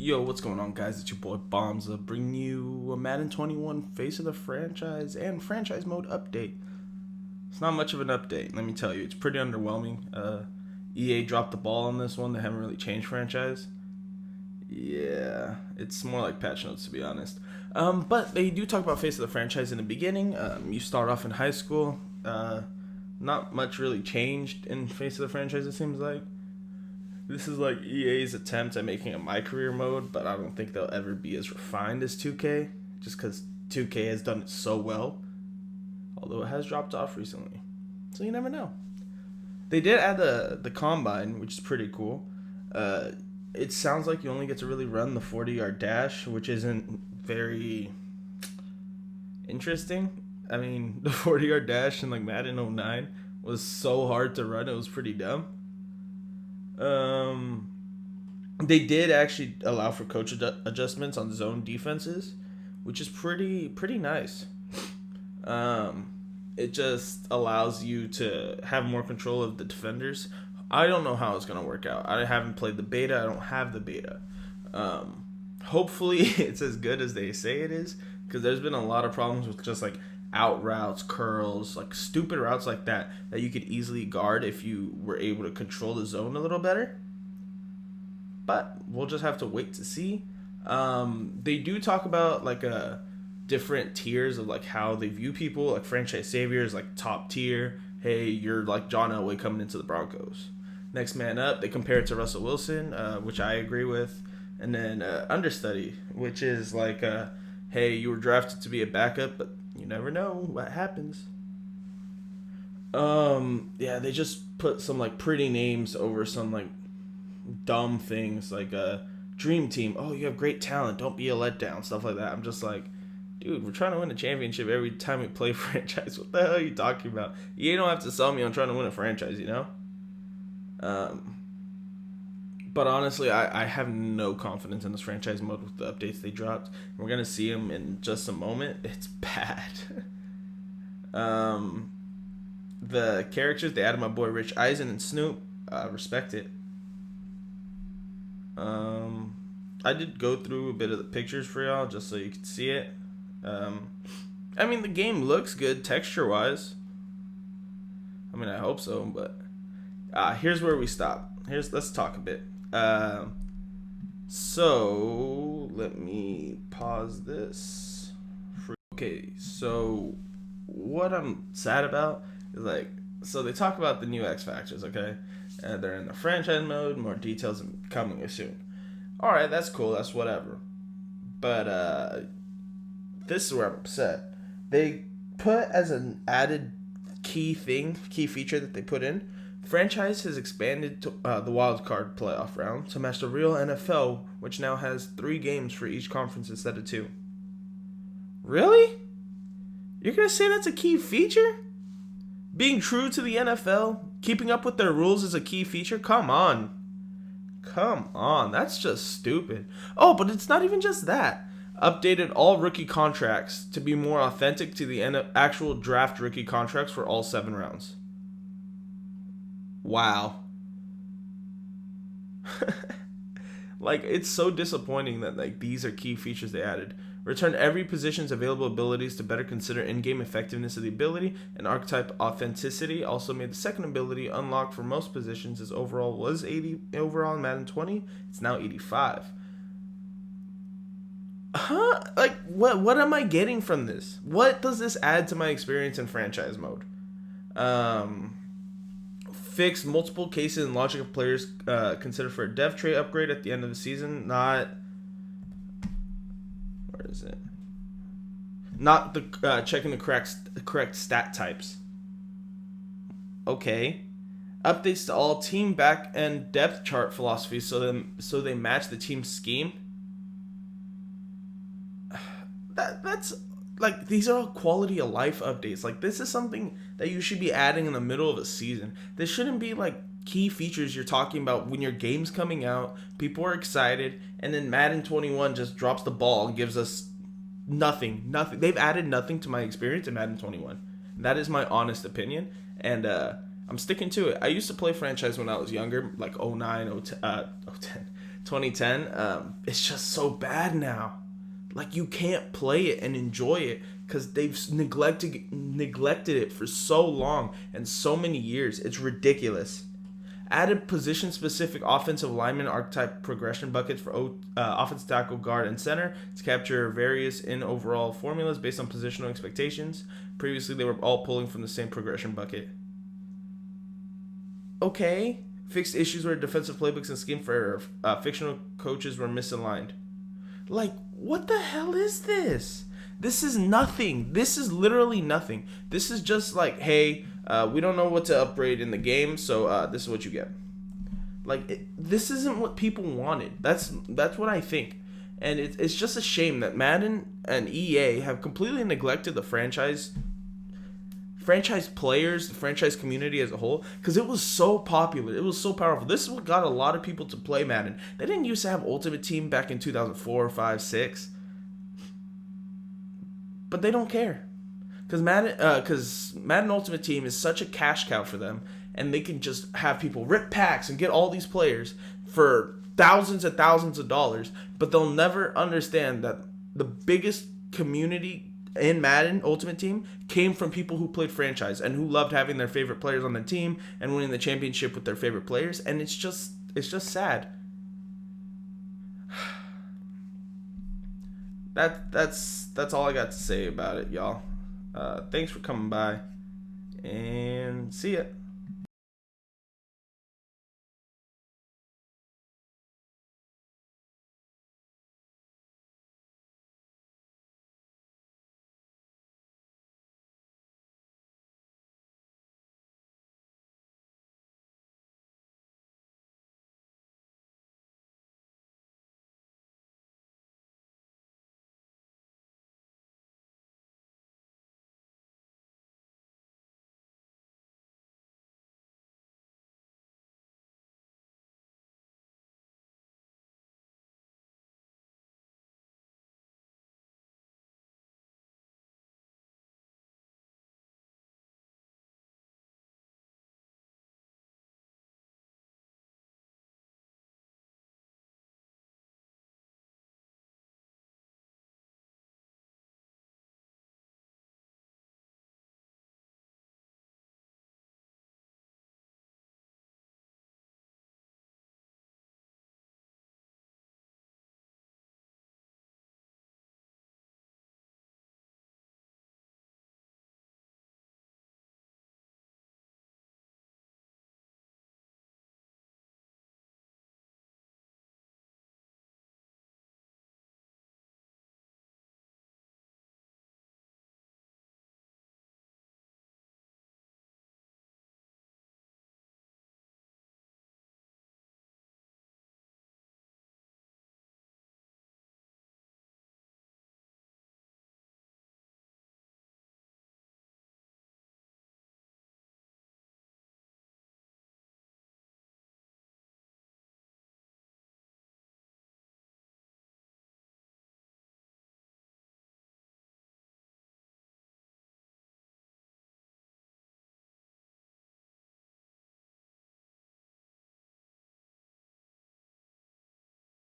Yo, what's going on, guys? It's your boy Bombza bringing you a Madden 21 Face of the Franchise and Franchise Mode update. It's not much of an update, let me tell you. It's pretty underwhelming. EA dropped the ball on this one. They haven't really changed franchise. Yeah, it's more like patch notes, to be honest. But they do talk about Face of the Franchise in the beginning. You start off in high school. Not much really changed in Face of the Franchise, it seems like. This is like EA's attempt at making a My Career mode, but I don't think they'll ever be as refined as 2K, just because 2K has done it so well, although it has dropped off recently. So you never know. They did add the Combine, which is pretty cool. It sounds like you only get to really run the 40-yard dash, which isn't very interesting. I mean, the 40-yard dash in like Madden 09 was so hard to run, it was pretty dumb. They did actually allow for coach adjustments on zone defenses, which is pretty nice. It just allows you to have more control of the defenders. I don't know how it's gonna work out. I haven't played the beta. I don't have the beta. Hopefully it's as good as they say it is, because there's been a lot of problems with just like out routes, curls, like stupid routes like that you could easily guard if you were able to control the zone a little better. But we'll just have to wait to see. They do talk about like different tiers of like how they view people, like franchise saviors, like top tier. Hey, you're like John Elway coming into the Broncos. Next man up, they compare it to Russell Wilson, which I agree with. And then understudy, which is like, hey, you were drafted to be a backup, but you never know what happens. Yeah, they just put some like pretty names over some like dumb things, like dream team. Oh, you have great talent. Don't be a letdown. Stuff like that. I'm just like, dude, we're trying to win a championship every time we play franchise. What the hell are you talking about? You don't have to sell me on trying to win a franchise, you know? But honestly, I have no confidence in this franchise mode with the updates they dropped. We're going to see them in just a moment. It's bad. The characters, they added my boy Rich Eisen and Snoop. Respect it. I did go through a bit of the pictures for y'all just so you could see it. I mean, the game looks good texture-wise. I mean, I hope so, but here's where we stop. Let's talk a bit. So let me pause this. Okay, so what I'm sad about is like, so they talk about the new X Factors, okay? They're in the franchise mode. More details coming soon. All right, that's cool. That's whatever. But this is where I'm upset. They put as an added key feature that they put in. Franchise has expanded to, the wild card playoff round to match the real NFL, which now has 3 games for each conference instead of 2. Really? You're gonna say that's a key feature? Being true to the NFL, keeping up with their rules is a key feature? Come on, that's just stupid. Oh, but it's not even just that. Updated all rookie contracts to be more authentic to the actual draft rookie contracts for all 7 rounds. Wow. Like, it's so disappointing that like these are key features they added. Return every position's available abilities to better consider in-game effectiveness of the ability, and archetype authenticity. Also made the second ability unlocked for most positions, as overall was 80 overall in Madden 20. It's now 85. Huh? Like, what am I getting from this? What does this add to my experience in franchise mode? Fix multiple cases and logic of players considered for a dev trait upgrade at the end of the season. Not, where is it? Not the checking the correct stat types. Okay. Updates to all team back and depth chart philosophies so they match the team scheme. That's like, these are all quality of life updates. Like, this is something that you should be adding in the middle of a season. This shouldn't be like key features you're talking about when your game's coming out, people are excited, and then Madden 21 just drops the ball and gives us nothing. They've added nothing to my experience in Madden 21. That is my honest opinion, and I'm sticking to it. I used to play franchise when I was younger, like 09, 010, 2010, it's just so bad now. Like, you can't play it and enjoy it because they've neglected it for so long and so many years. It's ridiculous. Added position-specific offensive lineman archetype progression buckets for offensive tackle, guard, and center to capture various in overall formulas based on positional expectations. Previously, they were all pulling from the same progression bucket. Okay. Fixed issues where defensive playbooks and scheme for fictional coaches were misaligned. Like, what the hell is this? This is nothing. This is literally nothing. This is just like, hey, we don't know what to upgrade in the game, so this is what you get. Like, this isn't what people wanted. That's what I think. And it's just a shame that Madden and EA have completely neglected the franchise players, the franchise community as a whole, because it was so popular. It was so powerful. This is what got a lot of people to play Madden. They didn't used to have Ultimate Team back in 2004, 5, 6. But they don't care. Because Madden Ultimate Team is such a cash cow for them, and they can just have people rip packs and get all these players for thousands and thousands of dollars, but they'll never understand that the biggest community in Madden Ultimate Team came from people who played franchise and who loved having their favorite players on the team and winning the championship with their favorite players, and it's just sad. That's all I got to say about it, y'all. Thanks for coming by, and see ya.